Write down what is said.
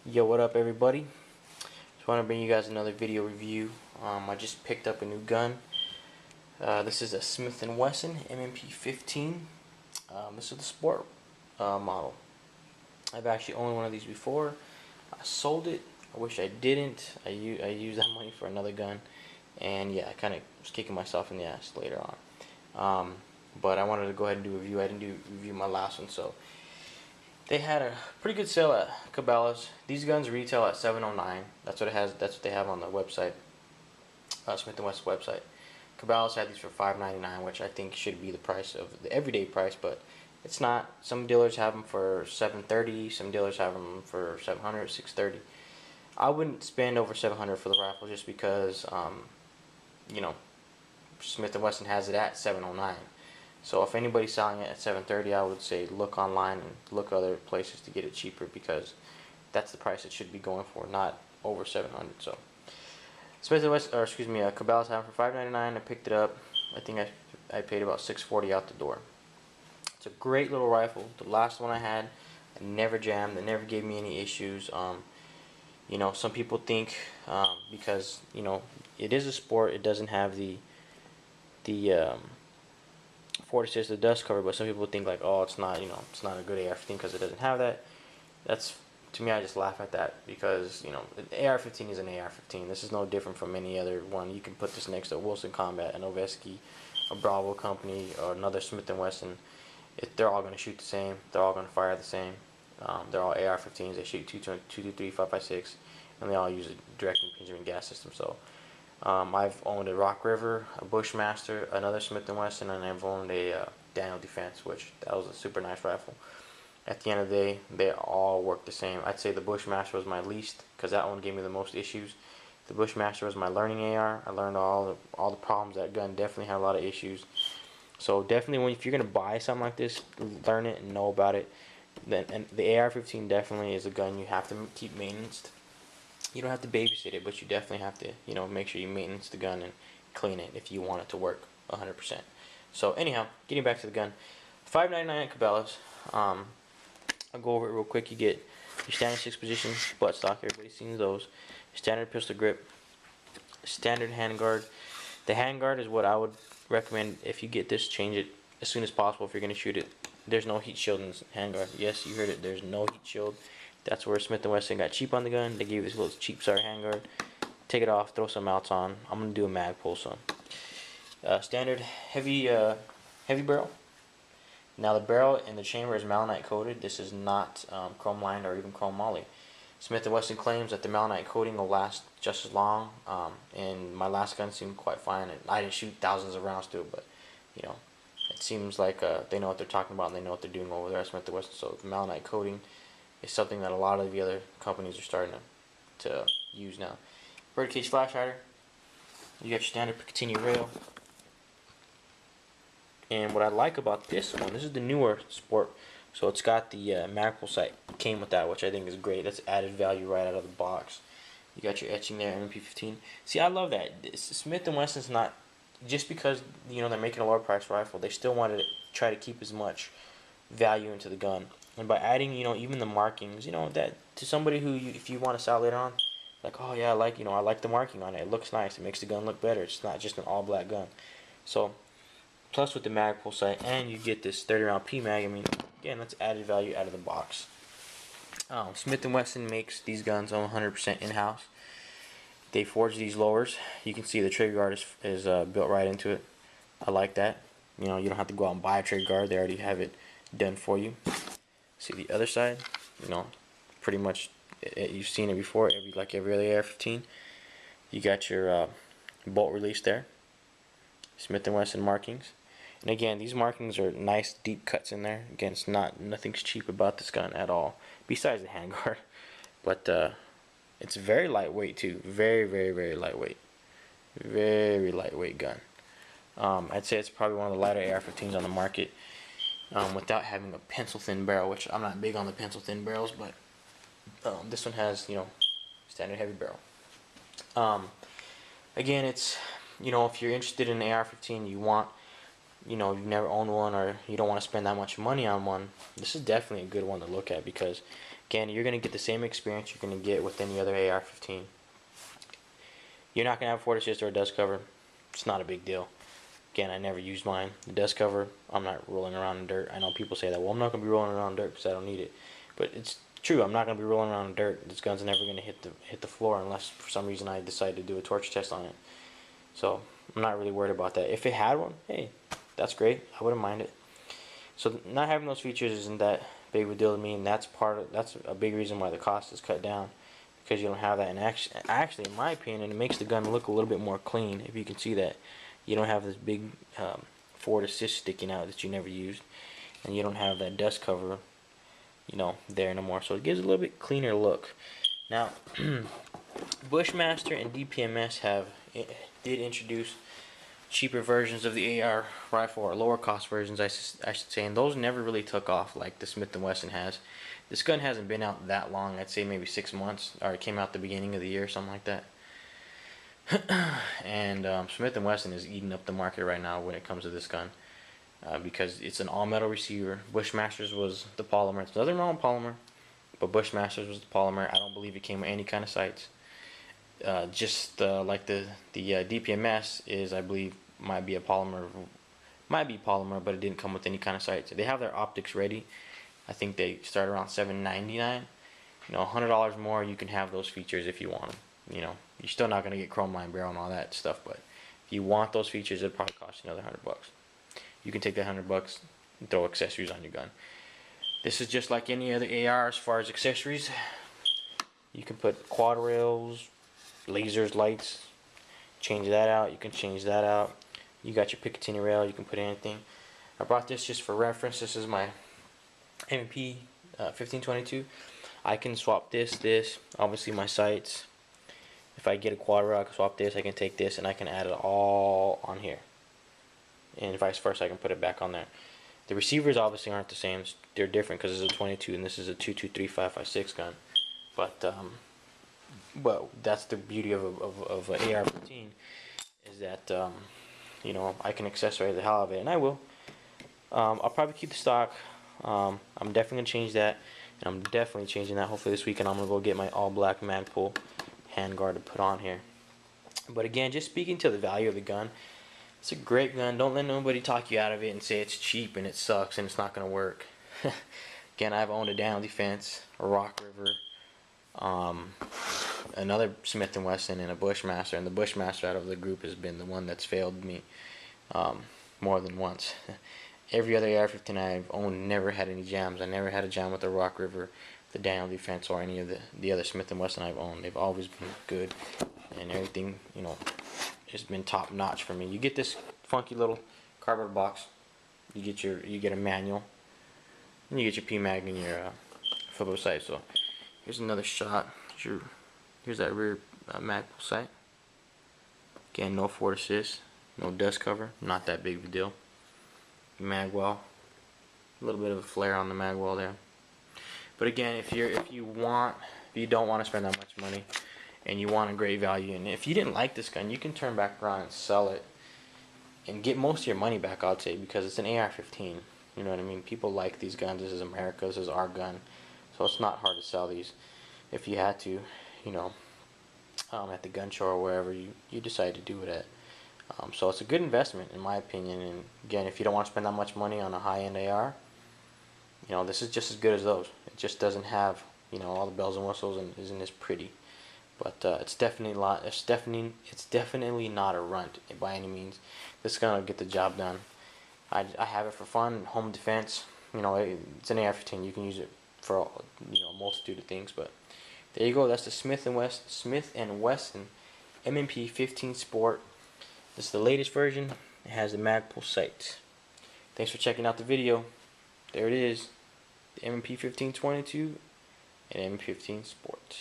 Yo, what up everybody? Just want to bring you guys another video review. I just picked up a new gun. This is a Smith & Wesson M&P15. This is the sport model. I've actually owned one of these before. I sold it. I wish I didn't. I used that money for another gun, and yeah, I kind of was kicking myself in the ass later on. But I wanted to go ahead and do a review. I didn't review my last one, so they had a pretty good sale at Cabela's. These guns retail at $709. That's what it has. That's what they have on the website, Smith & Wesson website. Cabela's had these for $5.99, which I think should be the price of the everyday price, but it's not. Some dealers have them for $730. Some dealers have them for $700, $630. I wouldn't spend over $700 for the rifle just because, you know, Smith & Wesson has it at $709. So if anybody's selling it at $730, I would say look online and look other places to get it cheaper, because that's the price it should be going for, not over $700. So Smith & Wesson, or excuse me, Cabela's have it for $5.99. I picked it up. I think I paid about $6.40 out the door. It's a great little rifle. The last one I had, I never jammed. It never gave me any issues. You know, some people think because you know it is a sport, it doesn't have the Ford assist, the dust cover, but some people think like, oh, it's not, you know, it's not a good AR-15 because it doesn't have that. That's, to me, I just laugh at that, because you know, the AR-15 is an AR-15. This is no different from any other one. You can put this next to a Wilson Combat, an Noveski, a Bravo company, or another Smith & Wesson. They're all going to shoot the same. They're all going to fire the same. They're all AR-15s. They shoot 223, 5.56, and they all use a direct impingement gas system. So I've owned a Rock River, a Bushmaster, another Smith & Wesson, and I've owned a Daniel Defense, which that was a super nice rifle. At the end of the day, they all work the same. I'd say the Bushmaster was my least, because that one gave me the most issues. The Bushmaster was my learning AR. I learned all the problems. That gun definitely had a lot of issues. So definitely, if you're gonna buy something like this, learn it and know about it. Then, and the AR-15 definitely is a gun you have to keep maintenance. You don't have to babysit it, but you definitely have to, you know, make sure you maintenance the gun and clean it if you want it to work 100%. So anyhow, getting back to the gun, $5.99 at Cabela's. I'll go over it real quick. You get your standard 6 position buttstock. Everybody's seen those. Standard pistol grip. Standard handguard. The handguard is what I would recommend. If you get this, change it as soon as possible if you're going to shoot it. There's no heat shield in this handguard. Yes, you heard it. There's no heat shield. That's where Smith & Wesson got cheap on the gun. They gave this little cheap sorry handguard. Take it off, throw some mounts on. I'm going to do a mag pull some. Standard heavy barrel. Now the barrel and the chamber is malonite coated. This is not chrome lined or even chrome moly. Smith & Wesson claims that the malonite coating will last just as long, and my last gun seemed quite fine. And I didn't shoot thousands of rounds to it, but you know, it seems like they know what they're talking about and they know what they're doing over there at Smith & Wesson. So the malonite coating is something that a lot of the other companies are starting to use now. Birdcage flash hider. You got your standard Picatinny rail. And what I like about this one, this is the newer Sport, so it's got the mag pull sight came with that, which I think is great. That's added value right out of the box. You got your etching there, M&P15. See, I love that. Smith & Wesson's not, just because you know they're making a lower price rifle, they still wanted to try to keep as much value into the gun. And by adding, you know, even the markings, you know, that to somebody who, if you want to sell later on, like, oh yeah, I like the marking on it. It looks nice. It makes the gun look better. It's not just an all black gun. So plus with the mag pull sight, and you get this 30-round P mag. I mean, again, that's added value out of the box. Smith & Wesson makes these guns 100% in-house. They forge these lowers. You can see the trigger guard is built right into it. I like that. You know, you don't have to go out and buy a trigger guard. They already have it done for you. See the other side? You know, pretty much you've seen it before. Like every other AR-15, you got your bolt release there. Smith & Wesson markings. And again, these markings are nice deep cuts in there. Again, it's nothing's cheap about this gun at all, besides the handguard. But it's very lightweight too. Very, very, very lightweight. Very lightweight gun. I'd say it's probably one of the lighter AR-15s on the market, without having a pencil thin barrel, which I'm not big on the pencil thin barrels, but this one has, you know, standard heavy barrel. Again, it's, you know, if you're interested in an AR-15, you know, you've never owned one, or you don't want to spend that much money on one, this is definitely a good one to look at, because Again, you're going to get the same experience you're going to get with any other AR-15. You're not going to have a forward assist or a dust cover. It's not a big deal. Again, I never used mine. The dust cover, I'm not rolling around in dirt. I know people say that, well, I'm not going to be rolling around in dirt because I don't need it. But it's true, I'm not going to be rolling around in dirt. This gun's never going to hit the floor unless for some reason I decide to do a torch test on it. So I'm not really worried about that. If it had one, hey, that's great. I wouldn't mind it. So not having those features isn't that big of a deal to me, and that's a big reason why the cost is cut down, because you don't have that. And actually, in my opinion, it makes the gun look a little bit more clean. If you can see that, you don't have this big forward assist sticking out that you never used, and you don't have that dust cover, there no more. So it gives a little bit cleaner look. Now, Bushmaster and DPMS did introduce cheaper versions of the AR rifle, or lower cost versions, I should say, and those never really took off like the Smith & Wesson has. This gun hasn't been out that long. I'd say maybe 6 months, or it came out the beginning of the year, something like that. And Smith & Wesson is eating up the market right now when it comes to this gun, because it's an all-metal receiver. Bushmaster's was the polymer. There's nothing wrong with polymer, but Bushmaster's was the polymer. I don't believe it came with any kind of sights. Like the DPMS is, I believe, might be polymer, but it didn't come with any kind of sights. They have their optics ready. I think they start around $7.99. $100 more, you can have those features if you want them. You're still not gonna get chrome line barrel and all that stuff, but if you want those features, it'll probably cost you another $100. You can take that $100 and throw accessories on your gun. This is just like any other AR as far as accessories. You can put quad rails, lasers, lights, change that out. You can change that out. You got your Picatinny rail, you can put anything. I brought this just for reference. This is my M&P15 I can swap this, obviously my sights. If I get a quad rail, I can swap this, I can take this, and I can add it all on here. And vice versa, I can put it back on there. The receivers obviously aren't the same. They're different because this is a 22 and this is a 223.556 gun. But well, that's the beauty of an AR-15, is that I can accessorize the hell out of it, and I will. I'll probably keep the stock. I'm definitely gonna change that, and I'm definitely changing that. Hopefully this weekend I'm gonna go get my all-black Magpul handguard to put on here. But again, just speaking to the value of the gun, it's a great gun. Don't let nobody talk you out of it and say it's cheap and it sucks and it's not gonna work. Again, I've owned a Down Defense, a Rock River, another Smith & Wesson, and a Bushmaster, and the Bushmaster out of the group has been the one that's failed me more than once. Every other AR-15 I've owned never had any jams. I never had a jam with the Rock River, the Down Defense, or any of the other Smith & Wesson I've owned. They've always been good, and everything, it's been top notch for me. You get this funky little cardboard box. You get a manual, and you get your P-Mag and your flip-up sight. So here's another shot. Here's that rear Magpul sight. Again, no forward assist, no dust cover, not that big of a deal. Magwell, a little bit of a flare on the magwell there. But again, if you don't want to spend that much money, and you want a great value, and if you didn't like this gun, you can turn back around and sell it and get most of your money back, I'd say, because it's an AR-15. You know what I mean? People like these guns. This is America. This is our gun. So it's not hard to sell these if you had to, at the gun show or wherever you decide to do it at. So it's a good investment in my opinion. And again, if you don't want to spend that much money on a high-end AR, this is just as good as those. It just doesn't have all the bells and whistles and isn't as pretty. But it's definitely not a runt by any means. This is gonna get the job done. I have it for fun, home defense. It's an AR-15. You can use it for a multitude of things. But there you go. That's the Smith & Wesson M&P15 Sport. This is the latest version. It has the Magpul sight. Thanks for checking out the video. There it is, the M&P15 22 and M&P15 Sport.